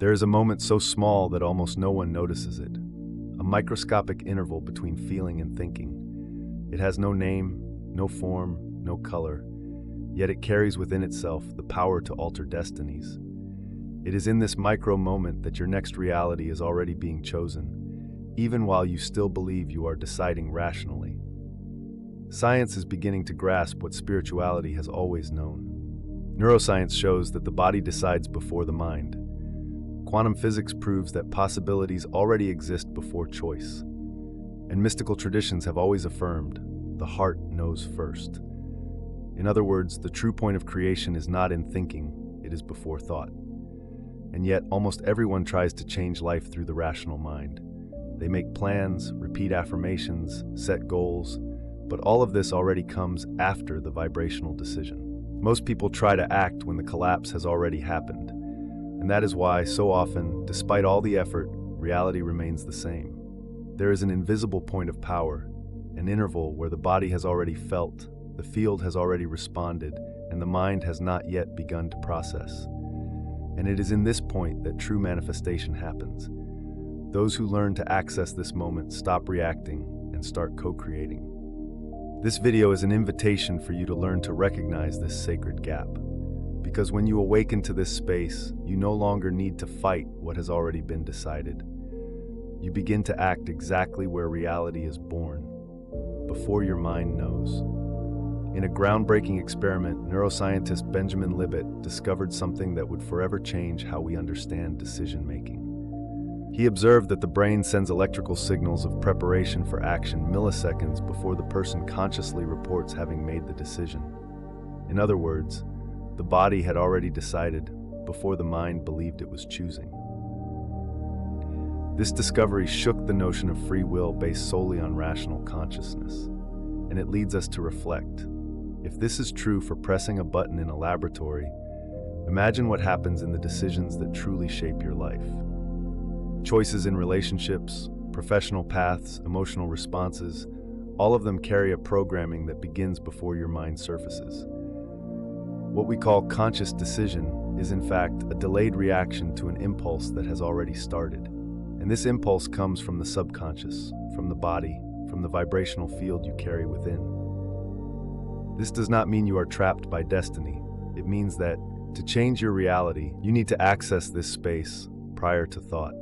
There is a moment so small that almost no one notices it, a microscopic interval between feeling and thinking. It has no name, no form, no color, yet it carries within itself the power to alter destinies. It is in this micro moment that your next reality is already being chosen, even while you still believe you are deciding rationally. Science is beginning to grasp what spirituality has always known. Neuroscience shows that the body decides before the mind. Quantum physics proves that possibilities already exist before choice. And mystical traditions have always affirmed, the heart knows first. In other words, the true point of creation is not in thinking, it is before thought. And yet, almost everyone tries to change life through the rational mind. They make plans, repeat affirmations, set goals, but all of this already comes after the vibrational decision. Most people try to act when the collapse has already happened, and that is why, so often, despite all the effort, reality remains the same. There is an invisible point of power, an interval where the body has already felt, the field has already responded, and the mind has not yet begun to process. And it is in this point that true manifestation happens. Those who learn to access this moment stop reacting and start co-creating. This video is an invitation for you to learn to recognize this sacred gap. Because when you awaken to this space, you no longer need to fight what has already been decided. You begin to act exactly where reality is born, before your mind knows. In a groundbreaking experiment, neuroscientist Benjamin Libet discovered something that would forever change how we understand decision-making. He observed that the brain sends electrical signals of preparation for action milliseconds before the person consciously reports having made the decision. In other words, the body had already decided before the mind believed it was choosing. This discovery shook the notion of free will based solely on rational consciousness, and it leads us to reflect. If this is true for pressing a button in a laboratory, imagine what happens in the decisions that truly shape your life. Choices in relationships, professional paths, emotional responses, all of them carry a programming that begins before your mind surfaces. What we call conscious decision is in fact a delayed reaction to an impulse that has already started. And this impulse comes from the subconscious, from the body, from the vibrational field you carry within. This does not mean you are trapped by destiny. It means that to change your reality, you need to access this space prior to thought.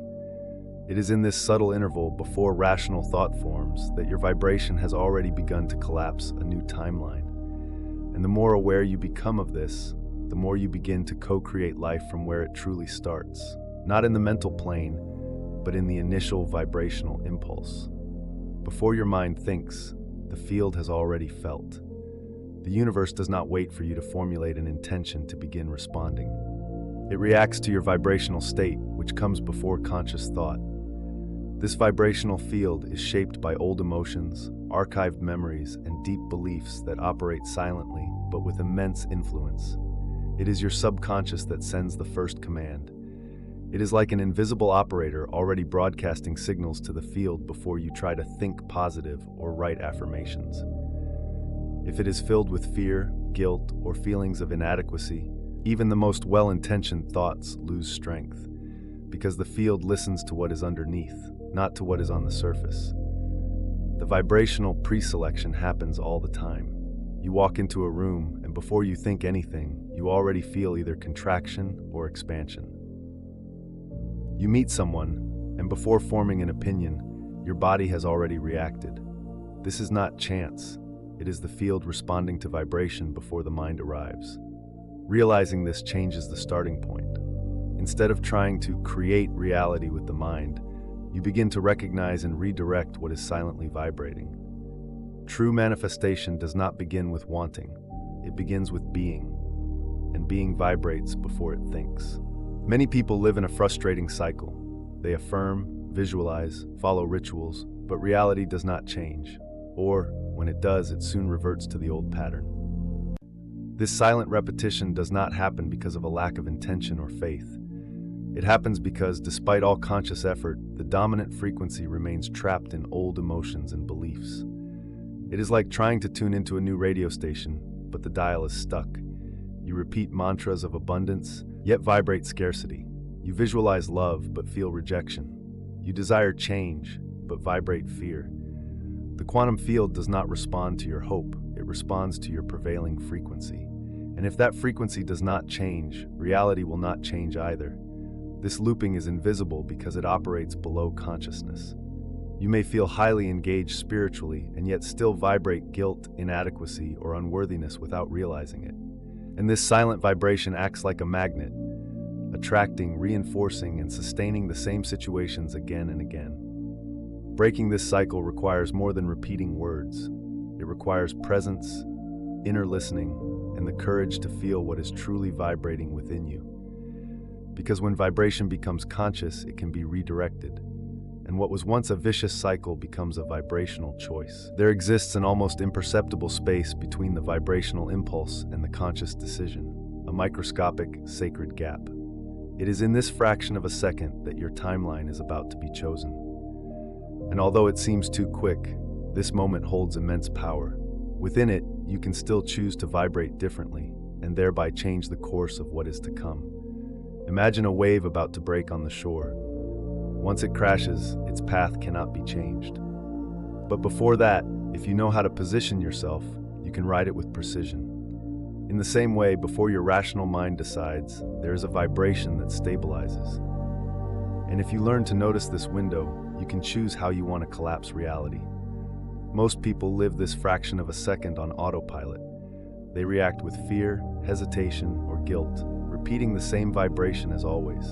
It is in this subtle interval before rational thought forms that your vibration has already begun to collapse a new timeline. And the more aware you become of this, the more you begin to co-create life from where it truly starts. Not in the mental plane, but in the initial vibrational impulse. Before your mind thinks, the field has already felt. The universe does not wait for you to formulate an intention to begin responding. It reacts to your vibrational state, which comes before conscious thought. This vibrational field is shaped by old emotions, archived memories, and deep beliefs that operate silently, but with immense influence. It is your subconscious that sends the first command. It is like an invisible operator already broadcasting signals to the field before you try to think positive or write affirmations. If it is filled with fear, guilt, or feelings of inadequacy, even the most well-intentioned thoughts lose strength, because the field listens to what is underneath, not to what is on the surface. The vibrational pre-selection happens all the time. You walk into a room, and before you think anything, you already feel either contraction or expansion. You meet someone, and before forming an opinion, your body has already reacted. This is not chance. It is the field responding to vibration before the mind arrives. Realizing this changes the starting point. Instead of trying to create reality with the mind, you begin to recognize and redirect what is silently vibrating. True manifestation does not begin with wanting. It begins with being, and being vibrates before it thinks. Many people live in a frustrating cycle. They affirm, visualize, follow rituals, but reality does not change. Or, when it does, it soon reverts to the old pattern. This silent repetition does not happen because of a lack of intention or faith. It happens because, despite all conscious effort, the dominant frequency remains trapped in old emotions and beliefs. It is like trying to tune into a new radio station, but the dial is stuck. You repeat mantras of abundance, yet vibrate scarcity. You visualize love but feel rejection. You desire change but vibrate fear. The quantum field does not respond to your hope, it responds to your prevailing frequency. And if that frequency does not change, reality will not change either. This looping is invisible because it operates below consciousness. You may feel highly engaged spiritually and yet still vibrate guilt, inadequacy, or unworthiness without realizing it. And this silent vibration acts like a magnet, attracting, reinforcing, and sustaining the same situations again and again. Breaking this cycle requires more than repeating words. It requires presence, inner listening, and the courage to feel what is truly vibrating within you. Because when vibration becomes conscious, it can be redirected. And what was once a vicious cycle becomes a vibrational choice. There exists an almost imperceptible space between the vibrational impulse and the conscious decision, a microscopic, sacred gap. It is in this fraction of a second that your timeline is about to be chosen. And although it seems too quick, this moment holds immense power. Within it, you can still choose to vibrate differently, and thereby change the course of what is to come. Imagine a wave about to break on the shore. Once it crashes, its path cannot be changed. But before that, if you know how to position yourself, you can ride it with precision. In the same way, before your rational mind decides, there is a vibration that stabilizes. And if you learn to notice this window, you can choose how you want to collapse reality. Most people live this fraction of a second on autopilot. They react with fear, hesitation, or guilt, repeating the same vibration as always.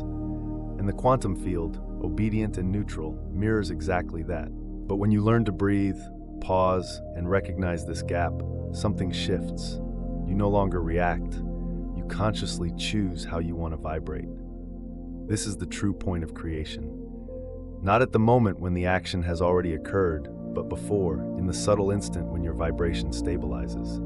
And the quantum field, obedient and neutral, mirrors exactly that. But when you learn to breathe, pause, and recognize this gap, something shifts. You no longer react. You consciously choose how you want to vibrate. This is the true point of creation. Not at the moment when the action has already occurred, but before, in the subtle instant when your vibration stabilizes.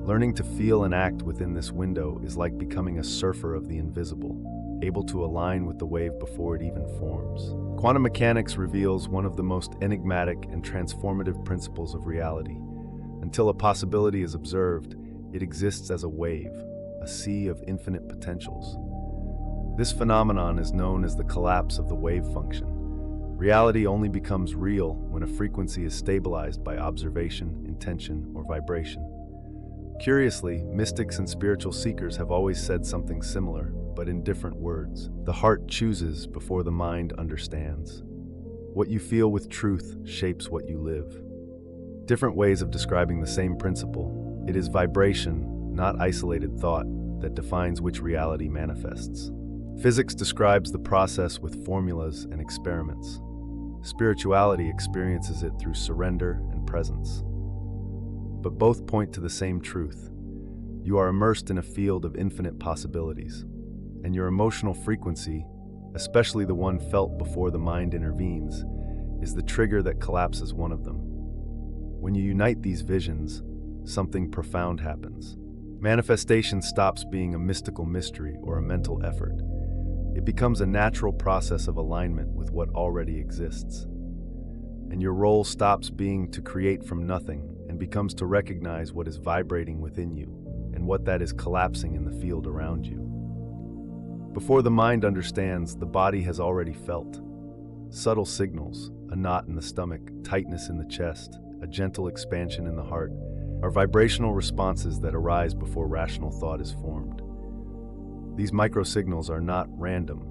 Learning to feel and act within this window is like becoming a surfer of the invisible, able to align with the wave before it even forms. Quantum mechanics reveals one of the most enigmatic and transformative principles of reality. Until a possibility is observed, it exists as a wave, a sea of infinite potentials. This phenomenon is known as the collapse of the wave function. Reality only becomes real when a frequency is stabilized by observation, intention, or vibration. Curiously, mystics and spiritual seekers have always said something similar, but in different words. The heart chooses before the mind understands. What you feel with truth shapes what you live. Different ways of describing the same principle. It is vibration, not isolated thought, that defines which reality manifests. Physics describes the process with formulas and experiments. Spirituality experiences it through surrender and presence. But both point to the same truth. You are immersed in a field of infinite possibilities, and your emotional frequency, especially the one felt before the mind intervenes, is the trigger that collapses one of them. When you unite these visions, something profound happens. Manifestation stops being a mystical mystery or a mental effort. It becomes a natural process of alignment with what already exists. And your role stops being to create from nothing and becomes to recognize what is vibrating within you and what that is collapsing in the field around you. Before the mind understands, the body has already felt. Subtle signals, a knot in the stomach, tightness in the chest, a gentle expansion in the heart, are vibrational responses that arise before rational thought is formed. These microsignals are not random.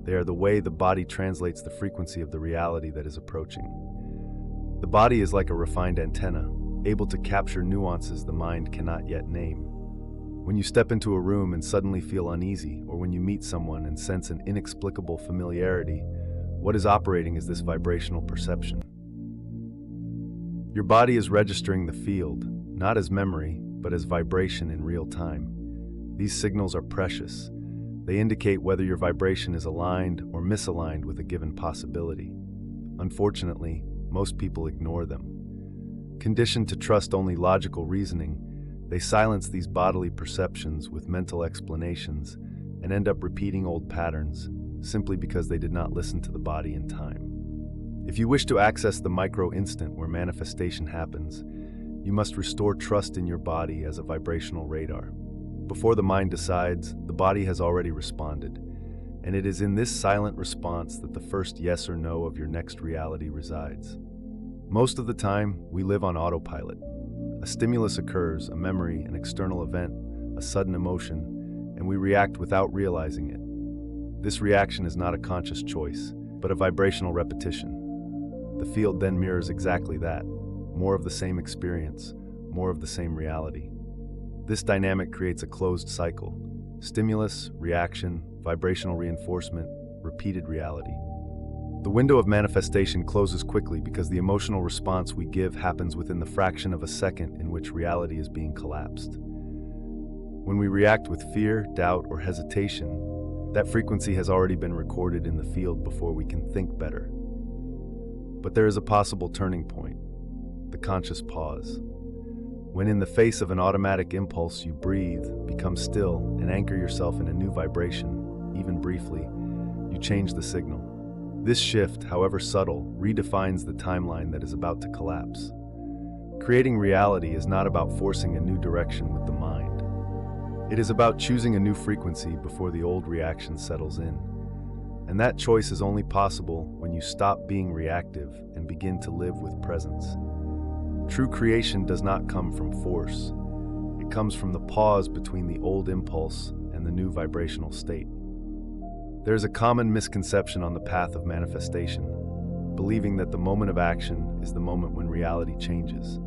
They are the way the body translates the frequency of the reality that is approaching. The body is like a refined antenna, able to capture nuances the mind cannot yet name. When you step into a room and suddenly feel uneasy, or when you meet someone and sense an inexplicable familiarity, what is operating is this vibrational perception. Your body is registering the field, not as memory, but as vibration in real time. These signals are precious. They indicate whether your vibration is aligned or misaligned with a given possibility. Unfortunately, most people ignore them. Conditioned to trust only logical reasoning, they silence these bodily perceptions with mental explanations and end up repeating old patterns simply because they did not listen to the body in time. If you wish to access the micro-instant where manifestation happens, you must restore trust in your body as a vibrational radar. Before the mind decides, the body has already responded, And it is in this silent response that the first yes or no of your next reality resides. Most of the time, we live on autopilot. A stimulus occurs, a memory, an external event, a sudden emotion, and we react without realizing it. This reaction is not a conscious choice, but a vibrational repetition. The field then mirrors exactly that. More of the same experience, more of the same reality. This dynamic creates a closed cycle. Stimulus, reaction, vibrational reinforcement, repeated reality. The window of manifestation closes quickly because the emotional response we give happens within the fraction of a second in which reality is being collapsed. When we react with fear, doubt, or hesitation, that frequency has already been recorded in the field before we can think better. But there is a possible turning point, the conscious pause. When in the face of an automatic impulse you breathe, become still, and anchor yourself in a new vibration, even briefly, you change the signal. This shift, however subtle, redefines the timeline that is about to collapse. Creating reality is not about forcing a new direction with the mind. It is about choosing a new frequency before the old reaction settles in. And that choice is only possible when you stop being reactive and begin to live with presence. True creation does not come from force. It comes from the pause between the old impulse and the new vibrational state. There is a common misconception on the path of manifestation, believing that the moment of action is the moment when reality changes.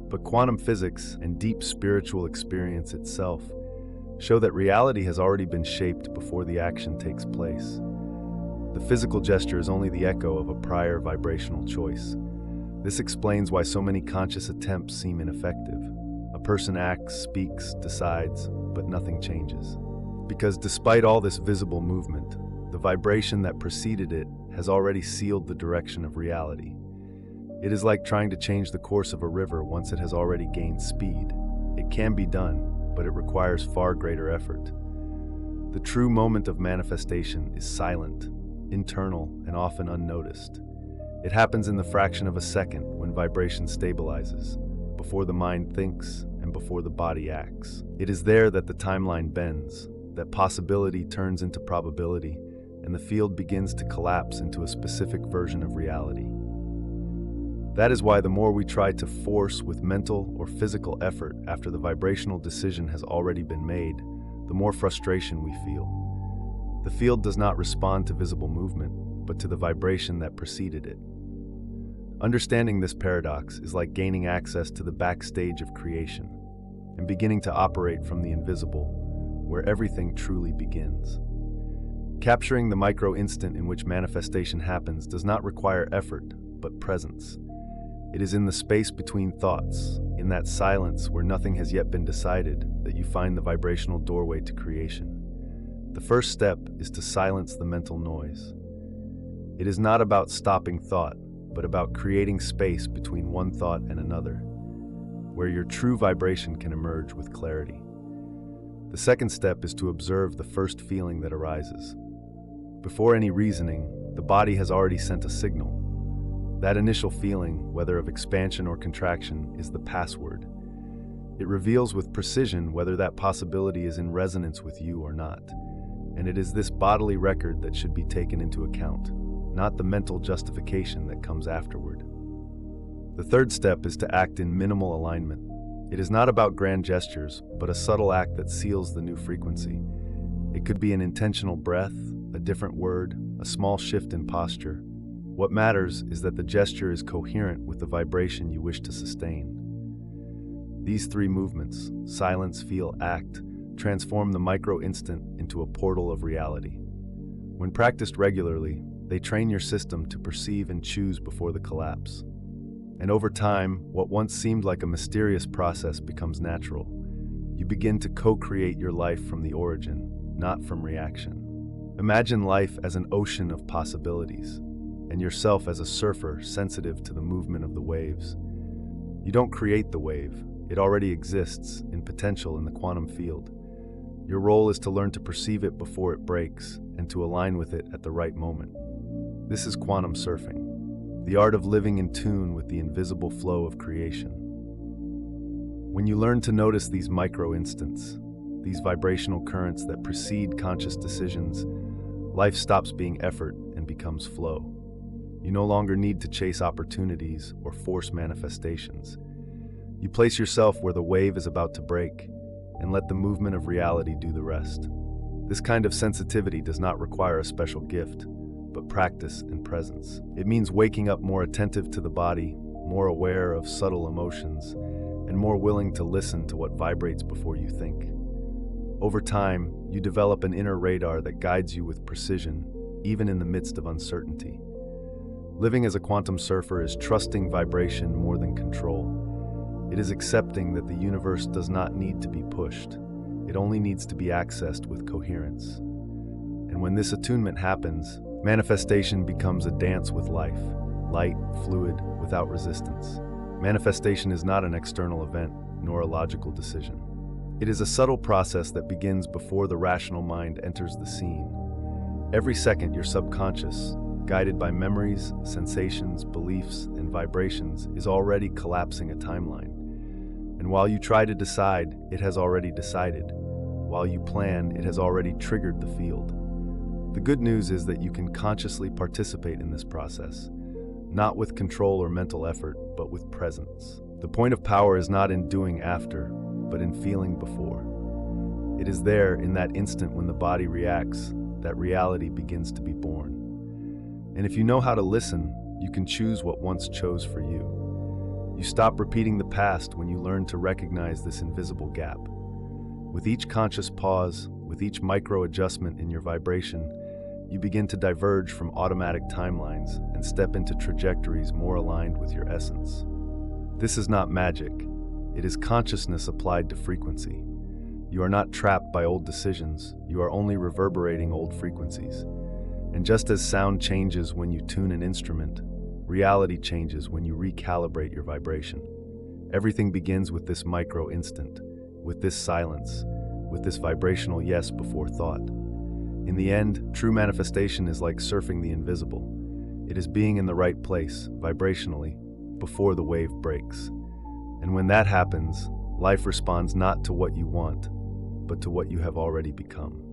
But quantum physics and deep spiritual experience itself show that reality has already been shaped before the action takes place. The physical gesture is only the echo of a prior vibrational choice. This explains why so many conscious attempts seem ineffective. A person acts, speaks, decides, but nothing changes. Because despite all this visible movement, the vibration that preceded it has already sealed the direction of reality. It is like trying to change the course of a river once it has already gained speed. It can be done, but it requires far greater effort. The true moment of manifestation is silent, internal, and often unnoticed. It happens in the fraction of a second when vibration stabilizes, before the mind thinks and before the body acts. It is there that the timeline bends, that possibility turns into probability, and the field begins to collapse into a specific version of reality. That is why the more we try to force with mental or physical effort after the vibrational decision has already been made, the more frustration we feel. The field does not respond to visible movement, but to the vibration that preceded it. Understanding this paradox is like gaining access to the backstage of creation and beginning to operate from the invisible, where everything truly begins. Capturing the micro-instant in which manifestation happens does not require effort, but presence. It is in the space between thoughts, in that silence where nothing has yet been decided, that you find the vibrational doorway to creation. The first step is to silence the mental noise. It is not about stopping thought, but about creating space between one thought and another, where your true vibration can emerge with clarity. The second step is to observe the first feeling that arises. Before any reasoning, the body has already sent a signal. That initial feeling, whether of expansion or contraction, is the password. It reveals with precision whether that possibility is in resonance with you or not. And it is this bodily record that should be taken into account, not the mental justification that comes afterward. The third step is to act in minimal alignment. It is not about grand gestures, but a subtle act that seals the new frequency. It could be an intentional breath, a different word, a small shift in posture. What matters is that the gesture is coherent with the vibration you wish to sustain. These three movements, silence, feel, act, transform the micro-instant into a portal of reality. When practiced regularly, they train your system to perceive and choose before the collapse. And over time, what once seemed like a mysterious process becomes natural. You begin to co-create your life from the origin, not from reaction. Imagine life as an ocean of possibilities, and yourself as a surfer sensitive to the movement of the waves. You don't create the wave, it already exists in potential in the quantum field. Your role is to learn to perceive it before it breaks, and to align with it at the right moment. This is quantum surfing, the art of living in tune with the invisible flow of creation. When you learn to notice these micro-instants, these vibrational currents that precede conscious decisions, Life stops being effort and becomes flow. You no longer need to chase opportunities or force manifestations. You place yourself where the wave is about to break and let the movement of reality do the rest. This kind of sensitivity does not require a special gift, but practice and presence. It means waking up more attentive to the body, more aware of subtle emotions, and more willing to listen to what vibrates before you think. Over time, you develop an inner radar that guides you with precision, even in the midst of uncertainty. Living as a quantum surfer is trusting vibration more than control. It is accepting that the universe does not need to be pushed. It only needs to be accessed with coherence. And when this attunement happens, manifestation becomes a dance with life, light, fluid, without resistance. Manifestation is not an external event, nor a logical decision. It is a subtle process that begins before the rational mind enters the scene. Every second, your subconscious, guided by memories, sensations, beliefs, and vibrations, is already collapsing a timeline. And while you try to decide, it has already decided. While you plan, it has already triggered the field. The good news is that you can consciously participate in this process, not with control or mental effort, but with presence. The point of power is not in doing after, but in feeling before. It is there, in that instant when the body reacts, that reality begins to be born. And if you know how to listen, you can choose what once chose for you. You stop repeating the past when you learn to recognize this invisible gap. With each conscious pause, with each micro-adjustment in your vibration, you begin to diverge from automatic timelines and step into trajectories more aligned with your essence. This is not magic. It is consciousness applied to frequency. You are not trapped by old decisions. You are only reverberating old frequencies. And just as sound changes when you tune an instrument, reality changes when you recalibrate your vibration. Everything begins with this micro-instant, with this silence, with this vibrational yes before thought. In the end, true manifestation is like surfing the invisible. It is being in the right place, vibrationally, before the wave breaks. And when that happens, life responds not to what you want, but to what you have already become.